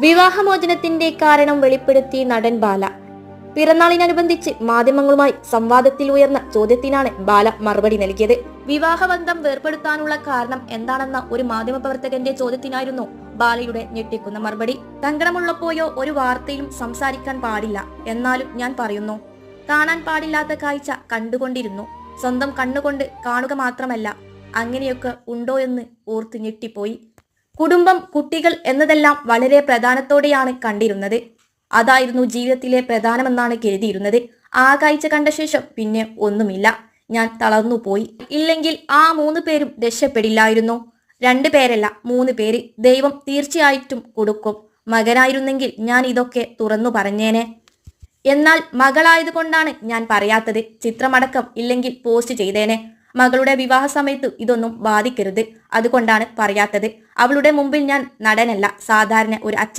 വിവാഹമോചനത്തിന്റെ കാരണം വെളിപ്പെടുത്തി നടൻ ബാല. പിറന്നാളിനനുബന്ധിച്ച് മാധ്യമങ്ങളുമായി സംവാദത്തിൽ ഉയർന്ന ചോദ്യത്തിനാണ് ബാല മറുപടി നൽകിയത്. വിവാഹബന്ധം വേർപെടുത്താനുള്ള കാരണം എന്താണെന്ന ഒരു മാധ്യമപ്രവർത്തകന്റെ ചോദ്യത്തിനായിരുന്നു ബാലയുടെ ഞെട്ടിക്കുന്ന മറുപടി. സങ്കടമുള്ളപ്പോയോ ഒരു വാർത്തയിലും സംസാരിക്കാൻ പാടില്ല, എന്നാലും ഞാൻ പറയുന്നു. കാണാൻ പാടില്ലാത്ത കാഴ്ച കണ്ടുകൊണ്ടിരുന്നു. സ്വന്തം കണ്ണുകൊണ്ട് കാണുക മാത്രമല്ല, അങ്ങനെയൊക്കെ ഉണ്ടോ എന്ന് ഓർത്ത് ഞെട്ടിപ്പോയി. കുടുംബം, കുട്ടികൾ എന്നതെല്ലാം വളരെ പ്രധാനത്തോടെയാണ് കണ്ടിരുന്നത്. അതായിരുന്നു ജീവിതത്തിലെ പ്രധാനമെന്നാണ് കരുതിയിരുന്നത്. ആ കാഴ്ച കണ്ട ശേഷം പിന്നെ ഒന്നുമില്ല. ഞാൻ തളർന്നു പോയി. ഇല്ലെങ്കിൽ ആ 3 പേരും രക്ഷപ്പെടില്ലായിരുന്നു. 2 പേരല്ല, 3 പേര് ദൈവം തീർച്ചയായിട്ടും കൊടുക്കും. മകനായിരുന്നെങ്കിൽ ഞാൻ ഇതൊക്കെ തുറന്നു പറഞ്ഞേനെ. എന്നാൽ മകളായതുകൊണ്ടാണ് ഞാൻ പറയാത്തത്. ചിത്രമടക്കം ഇല്ലെങ്കിൽ പോസ്റ്റ് ചെയ്തേനെ. മകളുടെ വിവാഹ സമയത്ത് ഇതൊന്നും ബാധിക്കരുത്, അതുകൊണ്ടാണ് പറയാത്തത്. അവളുടെ മുമ്പിൽ ഞാൻ നടനല്ല, സാധാരണ ഒരു അച്ഛൻ.